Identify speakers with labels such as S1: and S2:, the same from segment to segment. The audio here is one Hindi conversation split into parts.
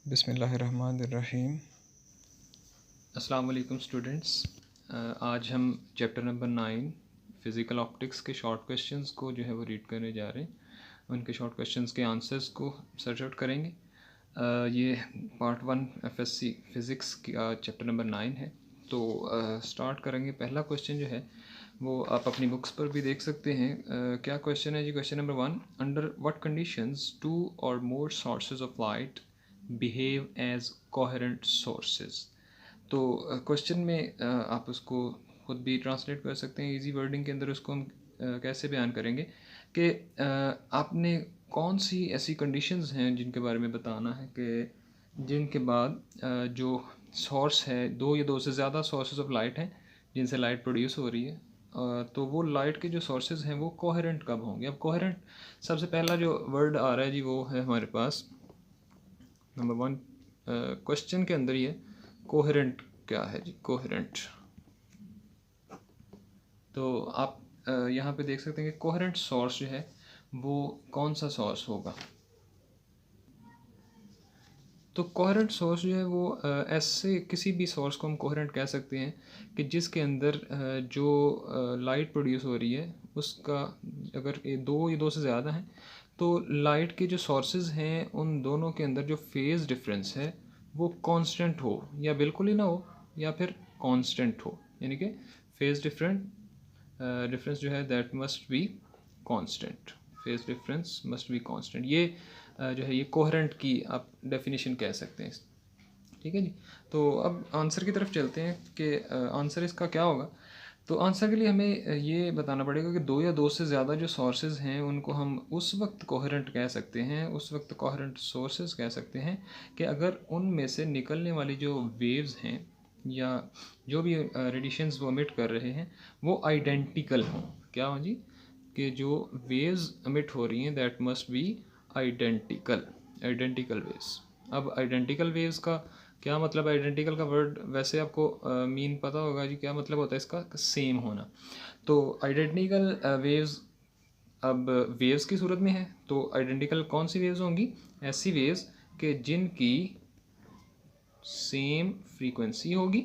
S1: बिस्मिल्लाहिर्रहमानिर्रहीम।
S2: अस्सलाम वालेकुम स्टूडेंट्स। आज हम चैप्टर नंबर 9 फ़िज़िकल ऑप्टिक्स के शॉर्ट क्वेश्चंस को जो है वो रीड करने जा रहे हैं। उनके शॉर्ट क्वेश्चंस के आंसर्स को सर्च आउट करेंगे। ये पार्ट 1 एफएससी फ़िज़िक्स का चैप्टर नंबर 9 है। तो स्टार्ट करेंगे। पहला क्वेश्चन जो है वो आप अपनी बुक्स पर भी देख सकते हैं। क्या क्वेश्चन है जी? Question number 1, under what conditions 2 और more sources of light behave as coherent sources. तो क्वेश्चन में आप उसको खुद भी ट्रांसलेट कर सकते हैं इजी वर्डिंग के अंदर। उसको हम कैसे बयान करेंगे कि आपने कौन सी ऐसी कंडीशंस हैं जिनके बारे में बताना है कि जिनके बाद जो सोर्स है, दो या दो से ज़्यादा सोर्सेज ऑफ लाइट हैं जिनसे लाइट प्रोड्यूस हो रही है, तो वो लाइट के जो सोर्सेज हैं वो कोहेरेंट कब होंगे। अब कोहेरेंट सबसे पहला जो वर्ड आ रहा है जी वो है हमारे पास नंबर 1 क्वेश्चन के अंदर ही है। कोहेरेंट क्या है जी? कोहेरेंट, तो आप यहाँ पे देख सकते हैं कि कोहेरेंट सोर्स जो है वो कौन सा सोर्स होगा। तो कोहेरेंट सोर्स जो है वो ऐसे किसी भी सोर्स को हम कोहेरेंट कह सकते हैं कि जिसके अंदर जो लाइट प्रोड्यूस हो रही है उसका अगर ये दो या दो से ज़्यादा हैं तो लाइट के जो सोर्सेज हैं उन दोनों के अंदर जो फेज़ डिफरेंस है वो कांस्टेंट हो या बिल्कुल ही ना हो या फिर कांस्टेंट हो, यानी कि फेज़ डिफरेंस जो है that must be constant. Phase difference must be constant. ये जो है ये कोहेरेंट की आप डेफिनेशन कह सकते हैं। ठीक है जी। तो अब आंसर की तरफ चलते हैं कि आंसर इसका क्या होगा। तो आंसर के लिए हमें ये बताना पड़ेगा कि दो या दो से ज़्यादा जो सोर्सेज हैं उनको हम उस वक्त कोहेरेंट कह सकते हैं, उस वक्त कोहेरेंट सोर्सेज कह सकते हैं कि अगर उनमें से निकलने वाली जो वेव्स हैं या जो भी रेडिएशंस वो एमिट कर रहे हैं वो आइडेंटिकल हों। क्या हो जी? कि जो वेव्स एमिट हो रही हैं that must be identical, identical waves. अब आइडेंटिकल वेव्स का क्या मतलब? आइडेंटिकल का वर्ड वैसे आपको मीन पता होगा जी, क्या मतलब होता है इसका? सेम होना। तो आइडेंटिकल वेव्स अब वेव्स की सूरत में है तो आइडेंटिकल कौन सी वेव्स होंगी? ऐसी वेव्स कि जिनकी सेम फ्रीक्वेंसी होगी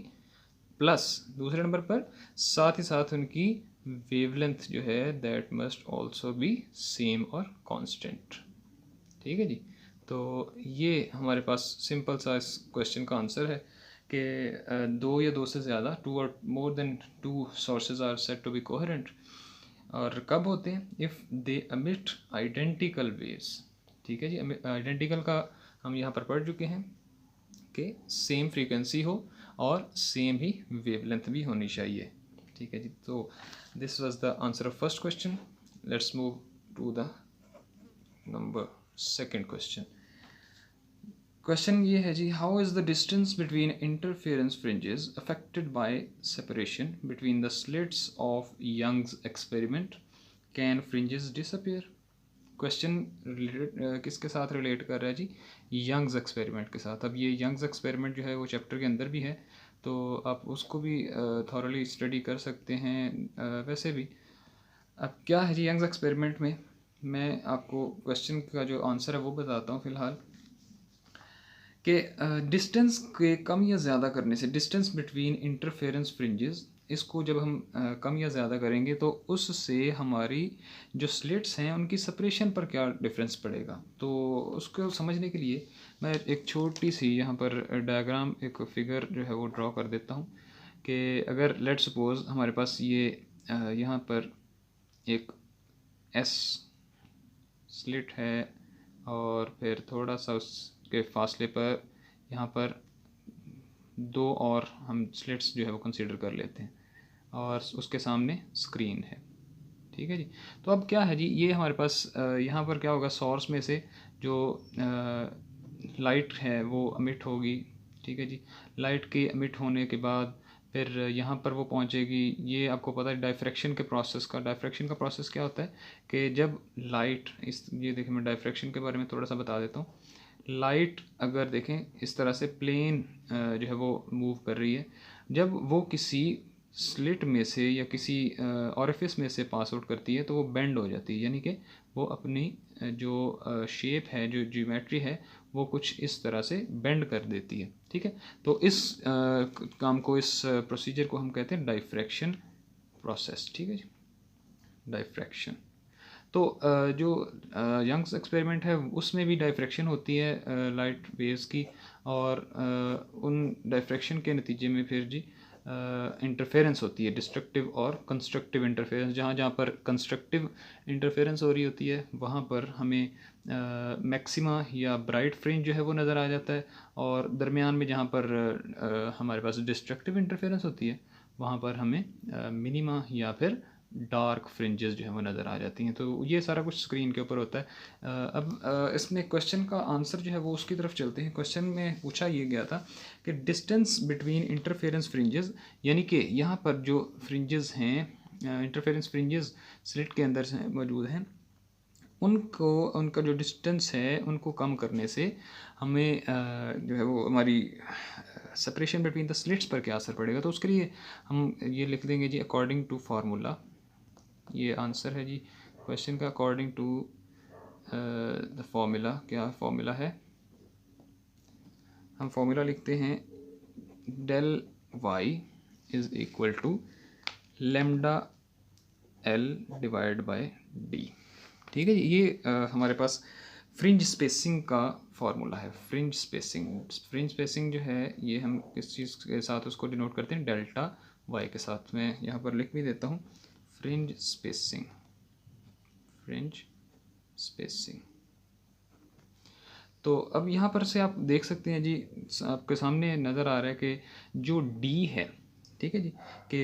S2: प्लस दूसरे नंबर पर साथ ही साथ उनकी वेवलेंथ जो है that must also be same और कांस्टेंट। ठीक है जी। तो ये हमारे पास सिंपल सा इस क्वेश्चन का आंसर है कि दो या दो से ज़्यादा, टू और more than two sources are said to be coherent. और कब होते हैं? If they emit identical waves. ठीक है जी। आइडेंटिकल का हम यहाँ पर पढ़ चुके हैं कि सेम फ्रीक्वेंसी हो और सेम ही वेवलेंथ भी होनी चाहिए। ठीक है जी। तो this was the answer of first question. Let's move to the number second question. Question ये है जी, how is the distance between interference fringes affected by separation between the slits of Young's experiment? Can fringes disappear? Question related किसके साथ रिलेट कर रहा है जी? यंग्स एक्सपेरिमेंट के साथ। अब ये यंग्स एक्सपेरिमेंट जो है वो चैप्टर के अंदर भी है तो आप उसको भी थॉरली स्टडी कर सकते हैं। वैसे भी अब क्या है जी यंग्स एक्सपेरिमेंट में, मैं आपको क्वेश्चन का जो आंसर है वो बताता हूँ फ़िलहाल कि डिस्टेंस के कम या ज़्यादा करने से, डिस्टेंस बिटवीन इंटरफेरेंस फ्रिंजेस, इसको जब हम कम या ज़्यादा करेंगे तो उससे हमारी जो स्लिट्स हैं उनकी सेपरेशन पर क्या डिफरेंस पड़ेगा। तो उसको समझने के लिए मैं एक छोटी सी यहाँ पर डायग्राम, एक फिगर जो है वो ड्रॉ कर देता हूँ कि अगर लेट सपोज़ हमारे पास ये यहाँ पर एक एस स्लिट है और फिर थोड़ा सा उसके फासले पर यहाँ पर दो और हम स्लिट्स जो है वो कंसीडर कर लेते हैं और उसके सामने स्क्रीन है। ठीक है जी। तो अब क्या है जी, ये हमारे पास यहाँ पर क्या होगा, सोर्स में से जो लाइट है वो अमिट होगी। ठीक है जी। लाइट के अमिट होने के बाद फिर यहाँ पर वो पहुँचेगी। ये आपको पता है डायफ्रैक्शन के प्रोसेस का, डायफ्रैक्शन का प्रोसेस क्या होता है कि जब लाइट ये देखिए मैं डायफ्रैक्शन के बारे में थोड़ा सा बता देता हूँ। लाइट अगर देखें इस तरह से प्लेन जो है वो मूव कर रही है, जब वो किसी स्लिट में से या किसी ऑरिफिस में से पास आउट करती है तो वो बेंड हो जाती है, यानी कि वो अपनी जो शेप है, जो ज्योमेट्री है, वो कुछ इस तरह से बेंड कर देती है। ठीक है, तो इस काम को, इस प्रोसीजर को हम कहते हैं डाइफ्रैक्शन प्रोसेस। ठीक है जी, डाइफ्रैक्शन। तो जो यंग्स एक्सपेरिमेंट है उसमें भी डाइफ्रैक्शन होती है लाइट वेव्स की, और उन डाइफ्रैक्शन के नतीजे में फिर जी इंटरफेरेंस होती है, डिस्ट्रक्टिव और कंस्ट्रक्टिव इंटरफेरेंस। जहाँ जहाँ पर कंस्ट्रक्टिव इंटरफेरेंस हो रही होती है वहाँ पर हमें मैक्सिमा या ब्राइट फ्रिंज जो है वो नज़र आ जाता है, और दरमियान में जहाँ पर हमारे पास डिस्ट्रक्टिव इंटरफेरेंस होती है वहाँ पर हमें मिनिमा या फिर डार्क फ्रिंजेस जो है वो नज़र आ जाती हैं। तो ये सारा कुछ स्क्रीन के ऊपर होता है। अब इसमें क्वेश्चन का आंसर जो है वो उसकी तरफ चलते हैं। क्वेश्चन में पूछा ये गया था कि डिस्टेंस बिटवीन इंटरफेरेंस फ्रिंजेस, यानी कि यहाँ पर जो फ्रिंजेस हैं, इंटरफेरेंस फ्रिंजेस स्लिट के अंदर मौजूद हैं, उनको, उनका जो डिस्टेंस है उनको कम करने से हमें जो है वो हमारी सेपरेशन बिटवीन द स्लिट्स पर क्या असर पड़ेगा। तो उसके लिए हम ये लिख देंगे जी अकॉर्डिंग टू फार्मूला। ये आंसर है जी क्वेश्चन का, अकॉर्डिंग टू द फार्मूला। क्या फार्मूला है? हम फार्मूला लिखते हैं del Y is equal to lambda L divide by D. ठीक है जी, ये हमारे पास फ्रिंज स्पेसिंग का फार्मूला है। फ्रिंज स्पेसिंग जो है ये हम किस चीज़ के साथ उसको डिनोट करते हैं? डेल्टा वाई के साथ। मैं यहाँ पर लिख भी देता हूँ फ्रिंज स्पेसिंग। तो अब यहाँ पर से आप देख सकते हैं जी, आपके सामने नज़र आ रहा है कि जो डी है, ठीक है जी, कि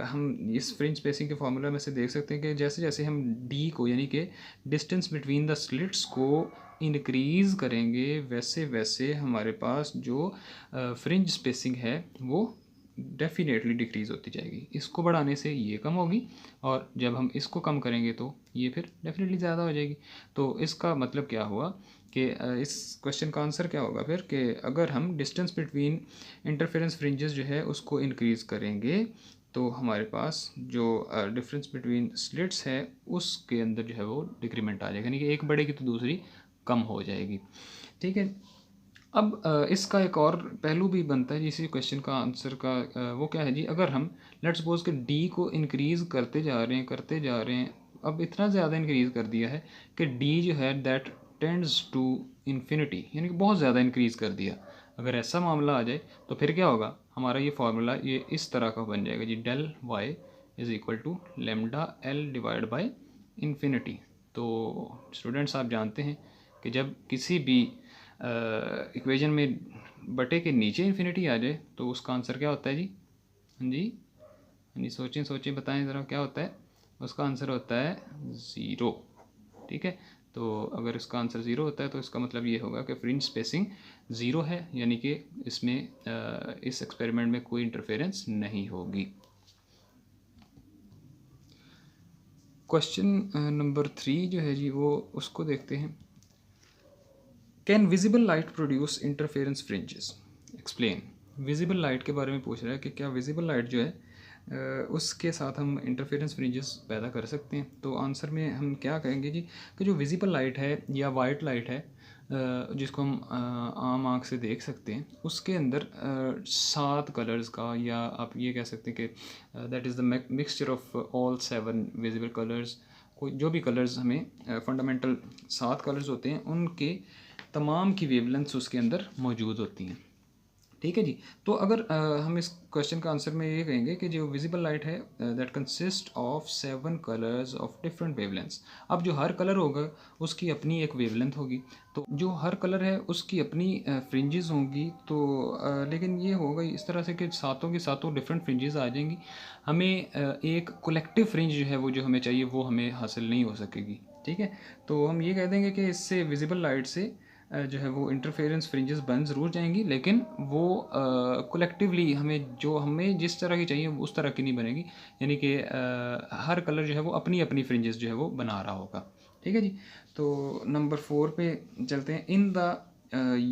S2: हम इस फ्रिंज स्पेसिंग के फार्मूला में से देख सकते हैं कि जैसे जैसे हम डी को, यानी कि डिस्टेंस बिटवीन द स्लिट्स को इंक्रीज़ करेंगे, वैसे वैसे हमारे पास जो फ्रिंज स्पेसिंग है वो डेफिनेटली डिक्रीज़ होती जाएगी। इसको बढ़ाने से ये कम होगी, और जब हम इसको कम करेंगे तो ये फिर डेफिनेटली ज़्यादा हो जाएगी। तो इसका मतलब क्या हुआ कि इस क्वेश्चन का आंसर क्या होगा फिर, कि अगर हम डिस्टेंस बिटवीन इंटरफेरेंस फ्रिंजेस जो है उसको इंक्रीज़ करेंगे तो हमारे पास जो डिफरेंस बिटवीन स्लिट्स है उसके अंदर जो है वो डिक्रीमेंट आ जाएगा, यानी कि एक बढ़ेगी तो दूसरी कम हो जाएगी। ठीक है, अब इसका एक और पहलू भी बनता है इसी क्वेश्चन का आंसर का, वो क्या है जी, अगर हम लेट्स सपोज कि डी को इंक्रीज़ करते जा रहे हैं, अब इतना ज़्यादा इंक्रीज़ कर दिया है कि डी जो है दैट टेंड्स टू इन्फिनिटी, यानी कि बहुत ज़्यादा इंक्रीज़ कर दिया। अगर ऐसा मामला आ जाए तो फिर क्या होगा, हमारा ये फार्मूला ये इस तरह का बन जाएगा जी, del Y is equal to lambda L divide by infinity. तो स्टूडेंट्स आप जानते हैं कि जब किसी भी इक्वेशन में बटे के नीचे इन्फिनिटी आ जाए तो उसका आंसर क्या होता है जी? हाँ जी, हाँ जी, सोचें बताएं ज़रा क्या होता है। उसका आंसर होता है ज़ीरो। ठीक है, तो अगर इसका आंसर ज़ीरो होता है तो इसका मतलब ये होगा कि फ्रिंज स्पेसिंग ज़ीरो है, यानी कि इसमें इस एक्सपेरिमेंट में कोई इंटरफेरेंस नहीं होगी। क्वेश्चन नंबर 3 जो है जी वो उसको देखते हैं। Can visible light produce interference fringes? Explain. Visible light के बारे में पूछ रहा है कि क्या विजिबल लाइट जो है उसके साथ हम इंटरफेरेंस फ्रिंजेस पैदा कर सकते हैं। तो आंसर में हम क्या कहेंगे जी, कि जो विजिबल लाइट है या वाइट लाइट है जिसको हम आम आँख से देख सकते हैं, उसके अंदर 7 कलर्स का, या आप ये कह सकते हैं कि that is the mixture of all 7 visible colours. कोई जो भी कलर्स हमें फंडामेंटल 7 कलर्स होते हैं उनके तमाम की वेवलेंथ्स उसके अंदर मौजूद होती हैं। ठीक है जी, तो अगर हम इस क्वेश्चन का आंसर में ये कहेंगे कि जो विजिबल लाइट है that consist of 7 colours of different wavelengths. अब जो हर कलर होगा उसकी अपनी एक वेवलेंथ होगी, तो जो हर कलर है उसकी अपनी फ्रिंजेस होंगी। तो लेकिन ये होगा इस तरह से कि सातों की सातों डिफरेंट फ्रिंजेस आ जाएंगी, हमें एक कलेक्टिव फ्रिंज जो है वो जो हमें चाहिए वो हमें हासिल नहीं हो सकेगी। ठीक है, तो हम ये कह देंगे कि इससे विजिबल लाइट से जो है वो इंटरफेरेंस फ्रिंजेस बन ज़रूर जाएंगी, लेकिन वो कलेक्टिवली हमें जिस तरह की चाहिए उस तरह की नहीं बनेगी, यानी कि हर कलर जो है वो अपनी अपनी फ्रिंजेस जो है वो बना रहा होगा। ठीक है जी, तो नंबर 4 पे चलते हैं। In the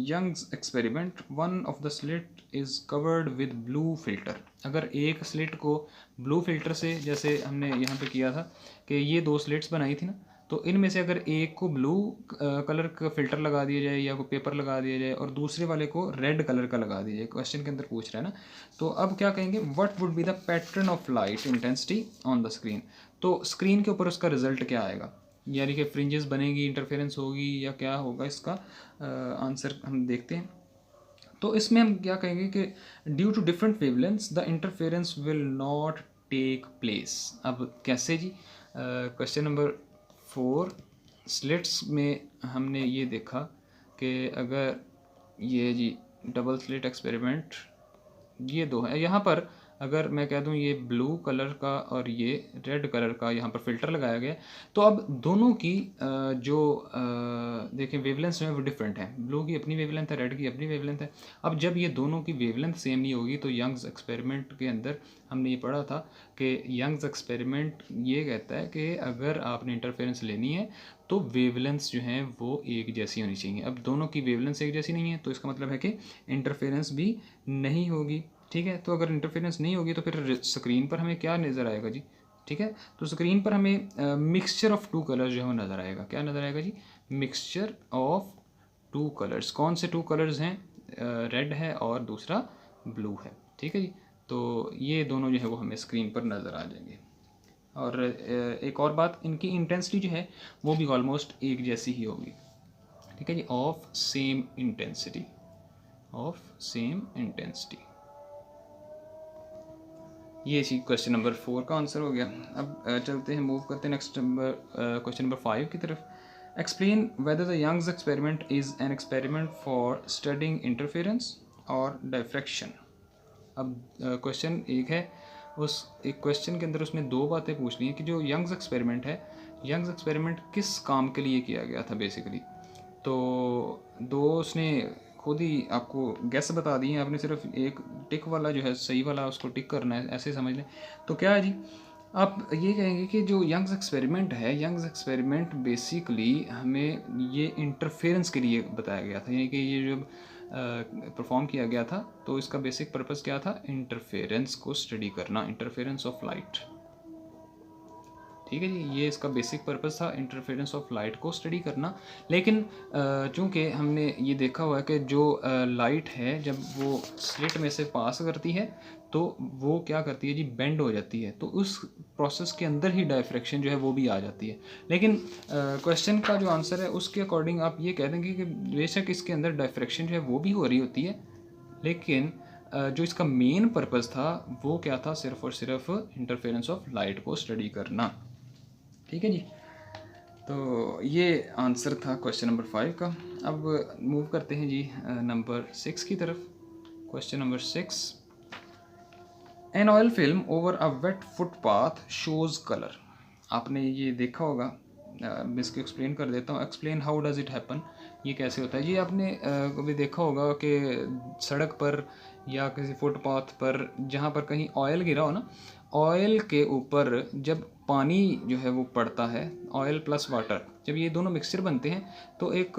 S2: Young's experiment one of the slit is covered with blue filter. अगर एक स्लिट को ब्लू फिल्टर से, जैसे हमने यहाँ पे किया था कि ये 2 स्लिट्स बनाई थी ना, तो इनमें से अगर एक को ब्लू कलर का फिल्टर लगा दिया जाए या कोई पेपर लगा दिया जाए और दूसरे वाले को रेड कलर का लगा दिया जाए, क्वेश्चन के अंदर पूछ रहा है ना, तो अब क्या कहेंगे, what would be the pattern of light intensity on the screen. तो स्क्रीन के ऊपर उसका रिजल्ट क्या आएगा, यानी कि फ्रिंजेस बनेगी, इंटरफेरेंस होगी या क्या होगा, इसका आंसर हम देखते हैं। तो इसमें हम क्या कहेंगे कि due to different wavelengths the interference will not take place. अब कैसे जी, क्वेश्चन नंबर 4 स्लिट्स में हमने ये देखा कि अगर ये जी डबल स्लिट एक्सपेरिमेंट ये दो है, यहाँ पर अगर मैं कह दूँ ये ब्लू कलर का और ये रेड कलर का यहाँ पर फिल्टर लगाया गया, तो अब दोनों की जो देखें वेवलेंथ जो है वो डिफरेंट है। ब्लू की अपनी वेवलेंथ है, रेड की अपनी वेवलेंथ है। अब जब ये दोनों की वेवलेंथ सेम नहीं होगी तो यंग्स एक्सपेरिमेंट के अंदर हमने ये पढ़ा था कि यंग्स एक्सपेरिमेंट ये कहता है कि अगर आपने इंटरफेरेंस लेनी है तो वेवलेंथ्स जो हैं वो एक जैसी होनी चाहिए। अब दोनों की वेवलेंथ्स एक जैसी नहीं है तो इसका मतलब है कि इंटरफेरेंस भी नहीं होगी। ठीक है, तो अगर इंटरफेरेंस नहीं होगी तो फिर स्क्रीन पर हमें क्या नज़र आएगा जी। ठीक है, तो स्क्रीन पर हमें मिक्सचर ऑफ टू कलर्स जो है वो नज़र आएगा। क्या नज़र आएगा जी, मिक्सचर ऑफ टू कलर्स। कौन से टू कलर्स हैं, रेड है और दूसरा ब्लू है। ठीक है जी, तो ये दोनों जो है वो हमें स्क्रीन पर नज़र आ जाएंगे। और एक और बात, इनकी इंटेंसिटी जो है वो भी ऑलमोस्ट एक जैसी ही होगी। ठीक है जी, of same intensity, of same intensity. ये जी क्वेश्चन नंबर 4 का आंसर हो गया। अब चलते हैं, मूव करते हैं नेक्स्ट नंबर क्वेश्चन नंबर 5 की तरफ। Explain whether the Young's experiment is an experiment for studying interference और डायफ्रैक्शन। अब क्वेश्चन एक है, उस एक क्वेश्चन के अंदर उसमें दो बातें पूछनी है कि जो यंग्स एक्सपेरिमेंट है, यंग्स एक्सपेरिमेंट किस काम के लिए किया गया था बेसिकली। तो दो उसने खुद ही आपको गैस बता दी है, आपने सिर्फ एक टिक वाला जो है सही वाला उसको टिक करना है, ऐसे समझ लें। तो क्या है जी, आप ये कहेंगे कि जो यंग्स एक्सपेरिमेंट है, यंग्स एक्सपेरिमेंट बेसिकली हमें ये इंटरफेरेंस के लिए बताया गया था, यानी कि ये जब परफॉर्म किया गया था तो इसका बेसिक पर्पस क्या था, इंटरफेरेंस को स्टडी करना, इंटरफेरेंस ऑफ लाइट। ठीक है जी, ये इसका बेसिक पर्पस था, इंटरफेरेंस ऑफ लाइट को स्टडी करना। लेकिन चूंकि हमने ये देखा हुआ है कि जो लाइट है जब वो स्लिट में से पास करती है तो वो क्या करती है जी, बेंड हो जाती है, तो उस प्रोसेस के अंदर ही डायफ्रैक्शन जो है वो भी आ जाती है। लेकिन क्वेश्चन का जो आंसर है उसके अकॉर्डिंग आप ये कह देंगे कि बेशक इसके अंदर डायफ्रैक्शन जो है वो भी हो रही होती है, लेकिन जो इसका मेन पर्पस था वो क्या था, सिर्फ और सिर्फ इंटरफेरेंस ऑफ लाइट को स्टडी करना। ठीक है जी, तो ये आंसर था क्वेश्चन नंबर 5 का। अब मूव करते हैं जी नंबर 6 की तरफ। Question number 6, an oil film over a wet footpath shows colour. आपने ये देखा होगा, मैं इसको एक्सप्लेन कर देता हूँ। Explain how does it happen, ये कैसे होता है। ये आपने कभी देखा होगा कि सड़क पर या किसी फुटपाथ पर जहाँ पर कहीं ऑयल गिरा हो ना, ऑयल के ऊपर जब पानी जो है वो पड़ता है, ऑयल प्लस वाटर, जब ये दोनों मिक्सचर बनते हैं तो एक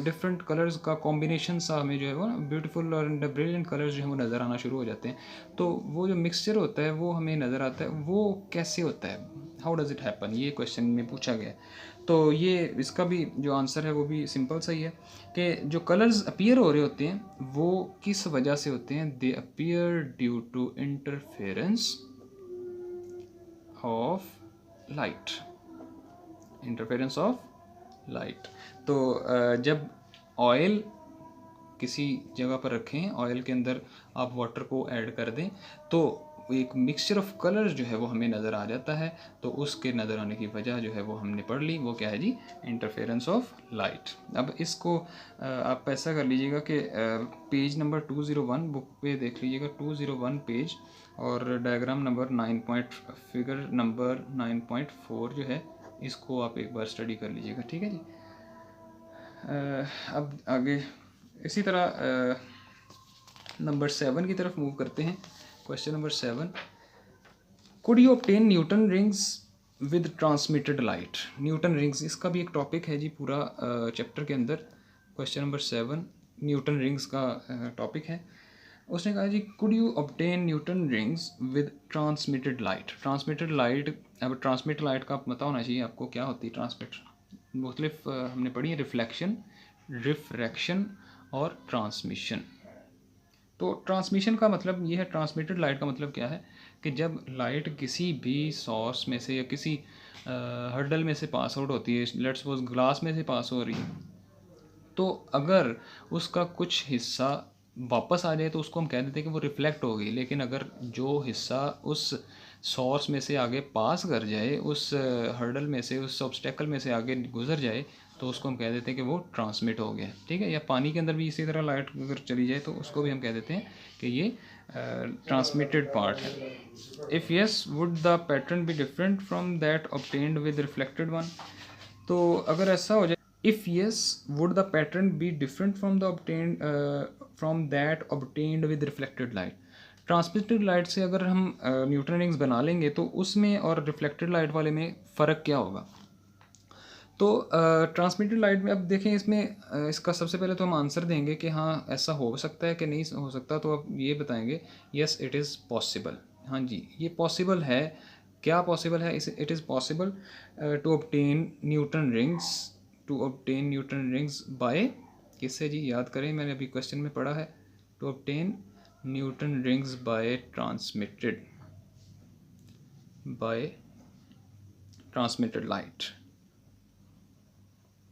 S2: डिफरेंट कलर्स का कॉम्बिनेशन सा हमें जो है वो ना ब्यूटीफुल और ब्रिलियंट कलर्स जो है वो नज़र आना शुरू हो जाते हैं। तो वो जो मिक्सचर होता है वो हमें नज़र आता है, वो कैसे होता है, हाउ डज़ इट हैपन, ये क्वेश्चन में पूछा गया है। तो ये इसका भी जो आंसर है वो भी सिंपल सा ही है कि जो कलर्स अपीयर हो रहे होते हैं वो किस वजह से होते हैं, they appear due to interference of light, interference of light. तो जब ऑयल किसी जगह पर रखें, ऑयल के अंदर आप वाटर को ऐड कर दें तो एक मिक्सचर ऑफ कलर्स जो है वो हमें नज़र आ जाता है। तो उसके नज़र आने की वजह जो है वो हमने पढ़ ली, वो क्या है जी, इंटरफेरेंस ऑफ लाइट। अब इसको आप ऐसा कर लीजिएगा कि पेज नंबर 201 बुक पे देख लीजिएगा, 201 पेज, और डायग्राम नंबर 9 फिगर नंबर 9.4 जो है इसको आप एक बार स्टडी कर लीजिएगा। ठीक है जी, अब आगे इसी तरह नंबर 7 की तरफ मूव करते हैं। Question number 7, could you obtain Newton rings with transmitted light. Newton rings, इसका भी एक टॉपिक है जी पूरा चैप्टर के अंदर। क्वेश्चन नंबर 7 न्यूटन रिंग्स का टॉपिक है। उसने कहा जी, could you obtain Newton rings with transmitted light. Transmitted light, अब ट्रांसमिटेड लाइट का पता होना चाहिए आपको क्या होती है ट्रांसमिट। मुख्तलिफ हमने पढ़ी है, रिफ्लेक्शन, रिफ्रैक्शन और ट्रांसमिशन। तो ट्रांसमिशन का मतलब ये है, ट्रांसमिटेड लाइट का मतलब क्या है कि जब लाइट किसी भी सोर्स में से या किसी हर्डल में से पास आउट होती है, लेट्स सपोज ग्लास में से पास हो रही है, तो अगर उसका कुछ हिस्सा वापस आ जाए तो उसको हम कह देते हैं कि वो रिफ्लेक्ट हो गई। लेकिन अगर जो हिस्सा उस सोर्स में से आगे पास कर जाए, उस हर्डल में से, उस ऑब्स्टेकल में से आगे गुजर जाए, तो उसको हम कह देते हैं कि वो ट्रांसमिट हो गया। ठीक है, या पानी के अंदर भी इसी तरह लाइट अगर चली जाए तो उसको भी हम कह देते हैं कि ये ट्रांसमिटेड पार्ट है। If yes, would the pattern be different from that obtained with reflected one. तो अगर ऐसा हो जाए, if yes, would the pattern be different from the obtained from that obtained with reflected light. Transmitted light से अगर हम न्यूटन रिंग्स बना लेंगे तो उसमें और रिफ्लेक्टेड लाइट वाले में फ़र्क क्या होगा। तो ट्रांसमिटेड लाइट में अब देखें, इसमें इसका सबसे पहले तो हम आंसर देंगे कि हाँ ऐसा हो सकता है कि नहीं हो सकता। तो अब ये बताएंगे यस इट इज़ पॉसिबल। हाँ जी, ये पॉसिबल है। क्या पॉसिबल है? It is possible to obtain Newton rings, to obtain Newton rings by, किससे जी? याद करें, मैंने अभी क्वेश्चन में पढ़ा है, to obtain Newton rings by transmitted light.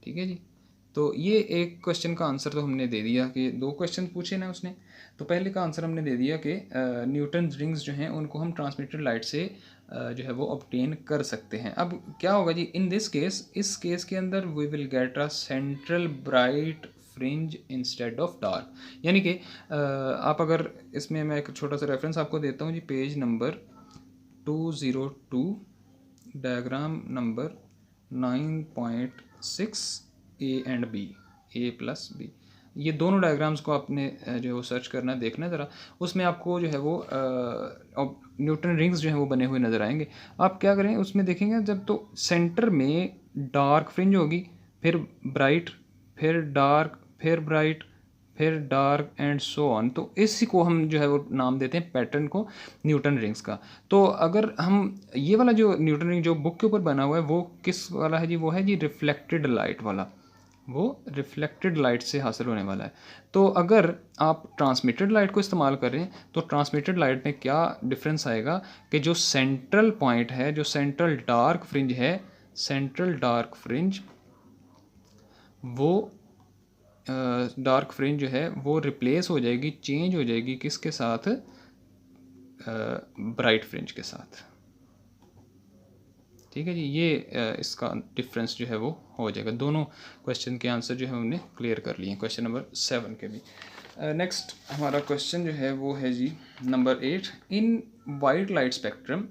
S2: ठीक है जी। तो ये एक क्वेश्चन का आंसर तो हमने दे दिया कि दो क्वेश्चन पूछे ना उसने, तो पहले का आंसर हमने दे दिया कि न्यूटन रिंग्स जो हैं उनको हम ट्रांसमिटेड लाइट से जो है वो ऑब्टेन कर सकते हैं। अब क्या होगा जी इन दिस केस, इस केस के अंदर we will get a central bright fringe instead of dark. यानी कि आप अगर इसमें, मैं एक छोटा सा रेफरेंस आपको देता हूँ जी, page number 202, diagram number 9.6 A and B, A plus B, ये दोनों डायग्राम्स को आपने जो है वो सर्च करना है, देखना है ज़रा। उसमें आपको जो है वो न्यूटन रिंग्स जो है वो बने हुए नज़र आएंगे। आप क्या करें, उसमें देखेंगे जब तो सेंटर में डार्क फ्रिंज होगी, फिर ब्राइट, फिर डार्क, फिर ब्राइट, फिर डार्क एंड सो ऑन। तो इसी को हम जो है वो नाम देते हैं पैटर्न को न्यूटन रिंग्स का। तो अगर हम ये वाला जो न्यूटन रिंग जो बुक के ऊपर बना हुआ है वो किस वाला है जी? वो है जी रिफ्लेक्टेड लाइट वाला, वो रिफ्लेक्टेड लाइट से हासिल होने वाला है। तो अगर आप ट्रांसमिटेड लाइट को इस्तेमाल करें तो ट्रांसमिटेड लाइट में क्या डिफरेंस आएगा कि जो सेंट्रल पॉइंट है, जो सेंट्रल डार्क फ्रिंज है, सेंट्रल डार्क फ्रिंज, वो डार्क फ्रिंज जो है वो रिप्लेस हो जाएगी, चेंज हो जाएगी किसके साथ? ब्राइट फ्रिंज के साथ। ठीक है जी, ये इसका डिफरेंस जो है वो हो जाएगा। दोनों क्वेश्चन के आंसर जो है हमने क्लियर कर लिए हैं, क्वेश्चन नंबर 7 के भी। नेक्स्ट हमारा क्वेश्चन जो है वो है जी number 8। In white light spectrum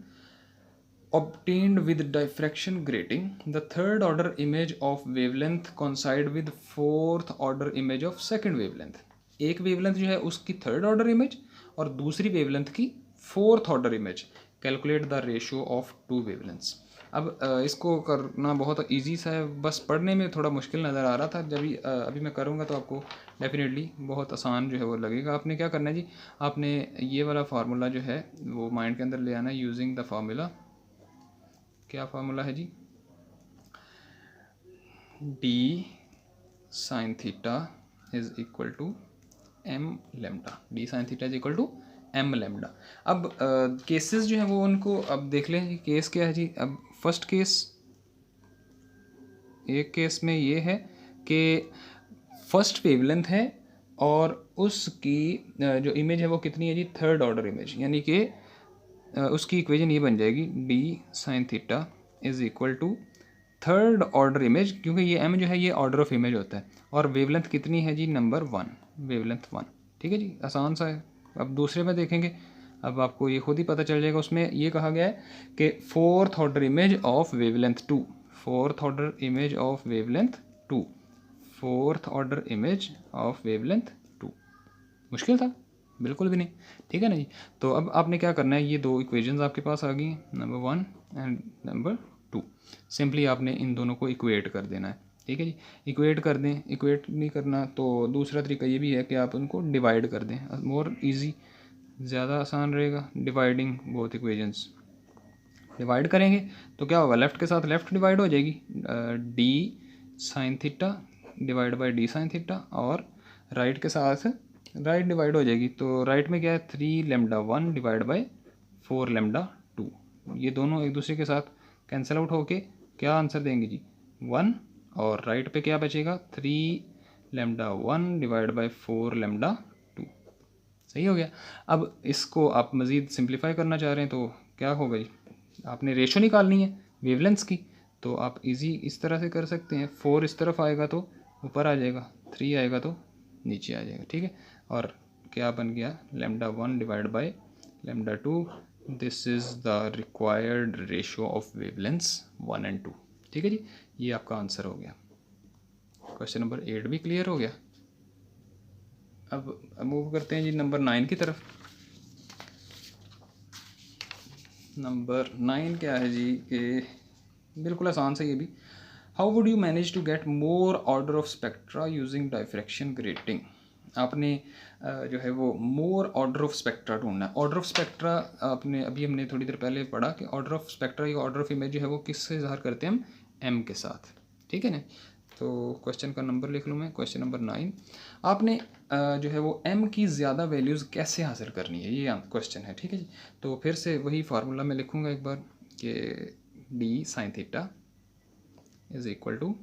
S2: obtained with diffraction grating, the third order image of wavelength coincide with fourth order image of second wavelength। एक वेवलेंथ जो है उसकी थर्ड ऑर्डर इमेज और दूसरी वेवलेंथ की fourth order image. Calculate the ratio of two wavelengths. अब इसको करना बहुत इजी सा है, बस पढ़ने में थोड़ा मुश्किल नज़र आ रहा था। जब अभी मैं करूँगा तो आपको डेफिनेटली बहुत आसान जो है वो लगेगा। आपने क्या करना है जी, आपने ये वाला फार्मूला जो है वो माइंड के अंदर ले आना है, यूजिंग द फार्मूला। क्या फार्मूला है जी? D sine theta is equal to M lambda, D sine theta is equal to M lambda. अब केसेस जो हैं वो उनको अब देख लें जी। केस क्या है जी? अब फर्स्ट केस, एक केस में ये है कि फर्स्ट वेवलेंथ है और उसकी जो इमेज है वो कितनी है जी? Third order image. यानी कि उसकी इक्वेशन ये बन जाएगी, D sine theta is equal to third order image, क्योंकि ये एम जो है ये ऑर्डर ऑफ इमेज होता है, और वेवलेंथ कितनी है जी? Number 1, wavelength 1। ठीक है जी, आसान सा है। अब दूसरे में देखेंगे, अब आपको ये खुद ही पता चल जाएगा। उसमें ये कहा गया है कि fourth order image of wavelength 2, fourth order image of wavelength 2, fourth order image of wavelength 2। मुश्किल था? बिल्कुल भी नहीं। ठीक है ना जी। तो अब आपने क्या करना है, ये दो इक्वेशंस आपके पास आ गई, नंबर 1 एंड नंबर 2। सिंपली आपने इन दोनों को इक्वेट कर देना है। ठीक है जी, इक्वेट कर दें। इक्वेट नहीं करना तो दूसरा तरीका ये भी है कि आप उनको डिवाइड कर दें, मोर इजी, ज़्यादा आसान रहेगा डिवाइडिंग बोथ इक्वेशंस। डिवाइड करेंगे तो क्या होगा? लेफ़्ट के साथ लेफ़्ट डिवाइड हो जाएगी, D sine theta divide by D sine theta, और राइट के साथ राइट डिवाइड हो जाएगी, तो राइट में क्या है 3λ1 डिवाइड बाई 4λ2, ये दोनों एक दूसरे के साथ कैंसिल आउट होके क्या आंसर देंगे जी 1, और राइट पे क्या बचेगा 3λ1 डिवाइड बाई 4λ2। सही हो गया। अब इसको आप मज़ीद सिंप्लीफाई करना चाह रहे हैं तो क्या होगा जी, आपने रेशो निकालनी है वेवलेंथ्स की, तो आप इजी इस तरह से कर सकते हैं, 4 इस तरफ आएगा तो ऊपर आ जाएगा, 3 आएगा तो नीचे आ जाएगा, ठीक है। और क्या बन गया λ1 divide by λ2, this is the required ratio of wavelengths 1 and 2, ठीक है जी। ये आपका आंसर हो गया। क्वेश्चन नंबर 8 भी क्लियर हो गया। अब मूव करते हैं जी नंबर 9 की तरफ। नंबर 9 क्या है जी कि बिल्कुल आसान से ये भी, how would you manage to get more order of spectra using diffraction grating. आपने जो है वो मोर ऑर्डर ऑफ स्पेक्ट्रा ढूंढना है। ऑर्डर ऑफ स्पेक्ट्रा आपने अभी हमने थोड़ी देर पहले पढ़ा कि ऑर्डर ऑफ स्पेक्ट्रा या ऑर्डर ऑफ इमेज जो है वो किससे ज़ाहिर करते हैं हम, एम के साथ, ठीक है ना। तो क्वेश्चन का नंबर लिख लूँ मैं, क्वेश्चन नंबर 9। आपने जो है वो m की ज़्यादा वैल्यूज़ कैसे हासिल करनी है, ये क्वेश्चन है, ठीक है जी। तो फिर से वही फार्मूला मैं लिखूँगा एक बार कि D sine theta is equal to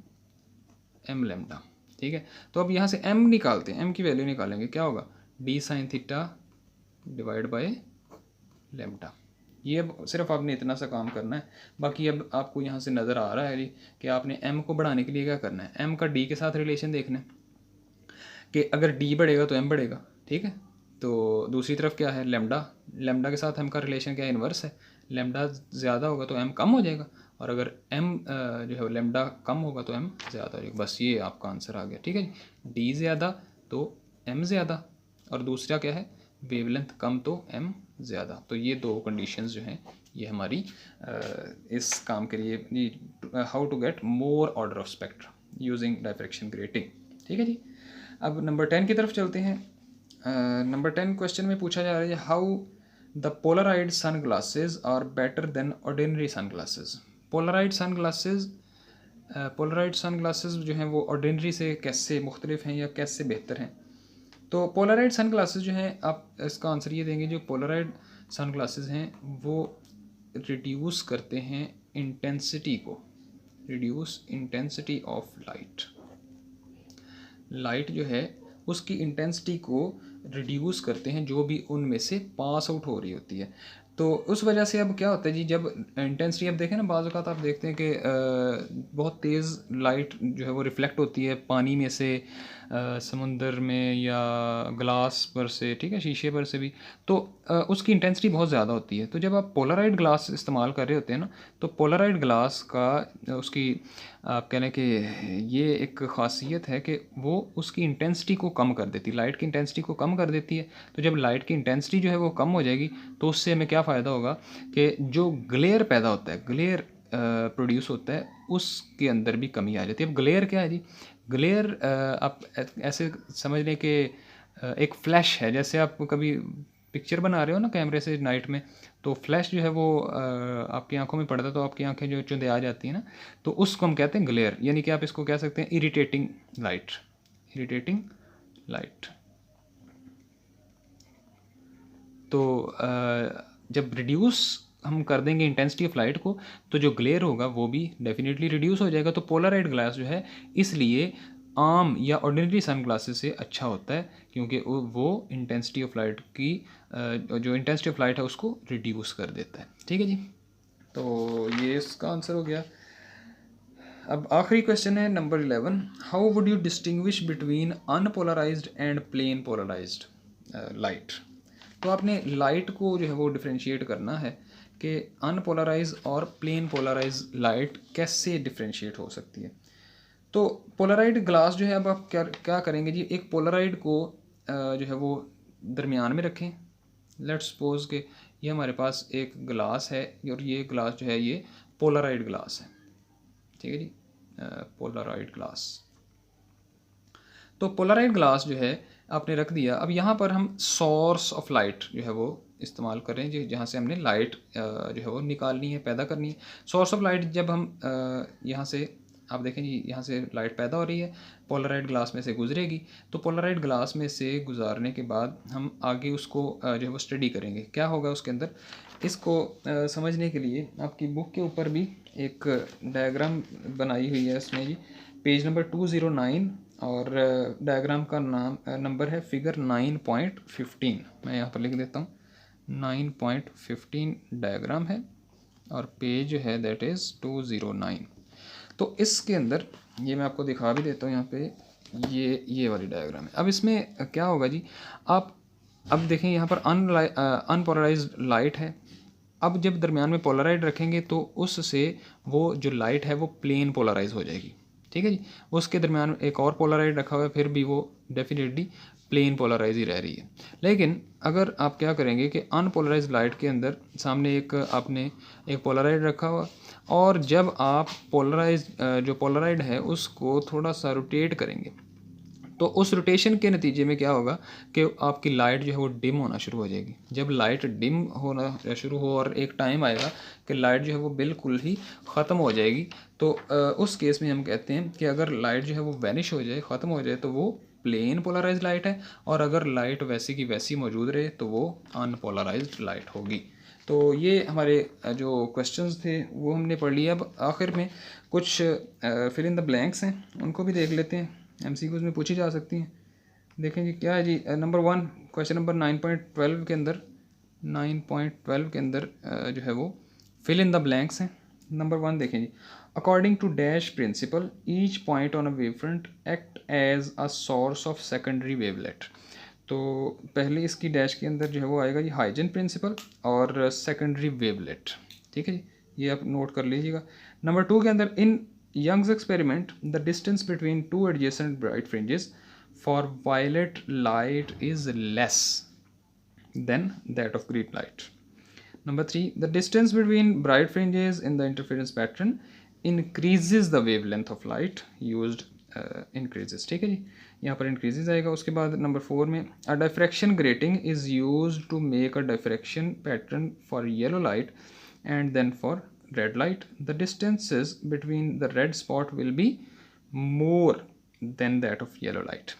S2: M lambda, ठीक है। तो अब यहाँ से m निकालते हैं, m की वैल्यू निकालेंगे, क्या होगा D sine theta divide by lambda. ये अब सिर्फ आपने इतना सा काम करना है। बाकी अब आपको यहाँ से नज़र आ रहा है जी कि आपने m को बढ़ाने के लिए क्या करना है, m का d के साथ रिलेशन देखना है कि अगर d बढ़ेगा तो m बढ़ेगा, ठीक है। तो दूसरी तरफ क्या है लेमडा, लेमडा के साथ m का रिलेशन क्या है, इन्वर्स है। लेमडा ज़्यादा होगा तो m कम हो जाएगा, और अगर m जो है लेमडा कम होगा तो m ज़्यादा हो जाएगा। बस ये आपका आंसर आ गया, ठीक है जी। d ज़्यादा तो m ज़्यादा, और दूसरा क्या है वेवलेंथ कम तो m ज़्यादा। तो ये दो कंडीशंस जो हैं ये हमारी इस काम के लिए, how to get more order of spectra using diffraction grating, ठीक है जी। अब नंबर 10 की तरफ चलते हैं। नंबर 10 क्वेश्चन में पूछा जा रहा है how the polaroid sunglasses are better than ordinary sunglasses. Polaroid sunglasses जो हैं वो ऑर्डिनरी से कैसे मुख्तलिफ हैं या कैसे बेहतर हैं। तो पोलराइड सन ग्लासेज जो हैं, आप इसका आंसर ये देंगे, जो पोलराइड सन ग्लासेज हैं वो रिड्यूस करते हैं इंटेंसिटी को, reduce intensity of light. Light जो है उसकी इंटेंसिटी को रिड्यूस करते हैं जो भी उनमें से पास आउट हो रही होती है। तो उस वजह से अब क्या होता है जी, जब इंटेंसिटी अब देखें ना, बाज़ औक़ात आप देखते हैं कि बहुत तेज़ लाइट जो है वो रिफ़्लेक्ट होती है पानी में से, समुंदर में या ग्लास पर से, ठीक है, शीशे पर से भी, तो उसकी इंटेंसिटी बहुत ज़्यादा होती है। तो जब आप पोलराइड ग्लास इस्तेमाल कर रहे होते हैं ना, तो पोलराइड ग्लास का उसकी आप कह लें कि ये एक ख़ासियत है कि वो उसकी इंटेंसिटी को कम कर देती है, लाइट की इंटेंसिटी को कम कर देती है। तो जब लाइट की इंटेंसिटी जो है वो कम हो जाएगी तो उससे हमें क्या फ़ायदा होगा कि जो ग्लेयर पैदा होता है, ग्लेयर प्रोड्यूस होता है, उसके अंदर भी कमी आ जाती है। अब ग्लेयर क्या है जी, ग्लेयर आप ऐसे समझ लें कि एक फ्लैश है। जैसे आप कभी पिक्चर बना रहे हो ना कैमरे से नाइट में, तो फ्लैश जो है वो आपकी आंखों में पड़ता है तो आपकी आंखें जो चुंधे आ जाती हैं ना, तो उसको हम कहते हैं ग्लेयर। यानी कि आप इसको कह सकते हैं इरिटेटिंग लाइट, इरिटेटिंग लाइट। तो जब रिड्यूस हम कर देंगे इंटेंसिटी ऑफ लाइट को, तो जो ग्लेयर होगा वो भी डेफिनेटली रिड्यूस हो जाएगा। तो पोलराइड ग्लास जो है इसलिए आम या ऑर्डिनरी सन ग्लासेस से अच्छा होता है, क्योंकि वो इंटेंसिटी ऑफ लाइट की जो इंटेंसिटी ऑफ लाइट है उसको रिड्यूस कर देता है, ठीक है जी। तो ये इसका आंसर हो गया। अब आखिरी क्वेश्चन है number 11, how would you distinguish between unpolarised and plane polarised light. तो आपने लाइट को जो है वो डिफ्रेंशिएट करना है कि अनपोलराइज और प्लेन पोलराइज लाइट कैसे डिफ्रेंशिएट हो सकती है। तो पोलराइड ग्लास जो है, अब आप क्या करेंगे जी, एक पोलराइड को जो है वो दरमियान में रखें। लेट्स सपोज कि ये हमारे पास एक ग्लास है और ये ग्लास जो है ये पोलराइड ग्लास है, ठीक है जी, पोलराइड ग्लास। तो पोलराइड ग्लास जो है आपने रख दिया। अब यहाँ पर हम सोर्स ऑफ लाइट जो है वो इस्तेमाल कर रहे हैं, जहाँ से हमने लाइट जो है वो निकालनी है, पैदा करनी है। सोर्स ऑफ लाइट जब हम यहाँ से आप देखें जी, यहाँ से लाइट पैदा हो रही है, पोलराइड ग्लास में से गुजरेगी, तो पोलराइड ग्लास में से गुजारने के बाद हम आगे उसको जो है वो स्टडी करेंगे क्या होगा उसके अंदर। इसको समझने के लिए आपकी बुक के ऊपर भी एक डायग्राम बनाई हुई है इसमें जी, पेज नंबर 209, और डायग्राम का नाम नंबर है फिगर 9.15। मैं यहाँ पर लिख देता हूँ, 9.15 डायग्राम है और पेज है दैट इज़ 209। तो इसके अंदर ये मैं आपको दिखा भी देता हूँ यहाँ पे, ये वाली डायग्राम है। अब इसमें क्या होगा जी, आप अब देखें यहाँ पर अनपोलराइज्ड लाइट है। अब जब दरमियान में पोलराइड रखेंगे तो उससे वो जो लाइट है वो प्लेन पोलराइज हो जाएगी, ठीक है जी। उसके दरमियान एक और पोलराइड रखा हुआ है, फिर भी वो डेफिनेटली प्लेन पोलराइज ही रह रही है। लेकिन अगर आप क्या करेंगे कि अनपोलराइज लाइट के अंदर सामने आपने एक पोलराइड रखा हुआ, और जब आप जो पोलराइड है उसको थोड़ा सा रोटेट करेंगे, तो उस रोटेशन के नतीजे में क्या होगा कि आपकी लाइट जो है वो डिम होना शुरू हो जाएगी। जब लाइट डिम होना शुरू हो और एक टाइम आएगा कि लाइट जो है वो बिल्कुल ही ख़त्म हो जाएगी, तो उस केस में हम कहते हैं कि अगर लाइट जो है वो वैनिश हो जाए, ख़त्म हो जाए, तो वो प्लेन पोलराइज लाइट है, और अगर लाइट वैसी की वैसी मौजूद रहे तो वो अनपोलराइज्ड लाइट होगी। तो ये हमारे जो क्वेश्चंस थे वो हमने पढ़ लिए। अब आखिर में कुछ फिल इन द ब्लैंक्स हैं, उनको भी देख लेते हैं, MCQs में पूछी जा सकती हैं। देखें जी क्या है जी, नंबर 1 क्वेश्चन नंबर 9.12 के अंदर, 9.12 के अंदर जो है वो फिल इन द ब्लैंक्स हैं। नंबर 1 देखें जी, according to dash principle each point on a wave front act as a source of secondary wavelet. तो पहले इसकी डैश के अंदर जो है वो आएगा जी हाइजन प्रिंसिपल और सेकेंडरी वेवलेट, ठीक है जी, ये आप नोट कर लीजिएगा। नंबर 2 के अंदर, इन Young's experiment, the distance between two adjacent bright fringes for violet light is less than that of green light. Number 3, the distance between bright fringes in the interference pattern increases the wavelength of light used increases, ठीक है जी, यहाँ पर increases आएगा। उसके बाद नंबर 4 में, a diffraction grating is used to make a diffraction pattern for yellow light and then for red light. The distances between the red spot will be more than that of yellow light.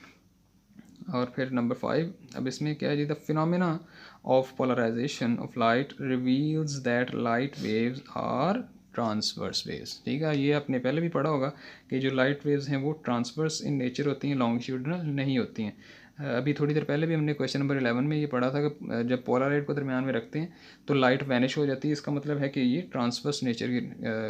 S2: और फिर नंबर 5, अब इसमें क्या है जी, the phenomena of polarisation of light reveals that light waves are transverse waves, ठीक है। ये आपने पहले भी पढ़ा होगा कि जो लाइट वेव्स हैं वो ट्रांसवर्स इन नेचर होती हैं, लॉन्गिट्यूडनल नहीं होती हैं। अभी थोड़ी देर पहले भी हमने क्वेश्चन नंबर 11 में ये पढ़ा था कि जब पोलराइड को दरमियान में रखते हैं तो लाइट वैनिश हो जाती है। इसका मतलब है कि ये ट्रांसवर्स नेचर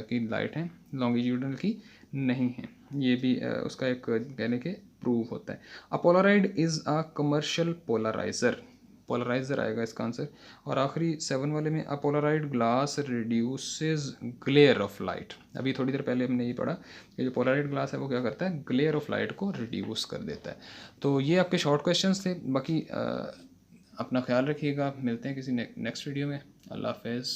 S2: की लाइट हैं, लॉन्गिट्यूडनल की नहीं है। ये भी उसका एक कहने के प्रूव होता है। A polaroid is a commercial polariser आएगा इसका आंसर। और आखिरी 7 वाले में, a polaroid glass reduces glare of light. अभी थोड़ी देर पहले हमने ये पढ़ा कि जो पोलराइड ग्लास है वो क्या करता है, ग्लेयर ऑफ लाइट को रिड्यूस कर देता है। तो ये आपके शॉर्ट क्वेश्चंस थे। बाकी अपना ख्याल रखिएगा, मिलते हैं किसी नेक्स्ट वीडियो में। अल्लाह हाफ़िज़।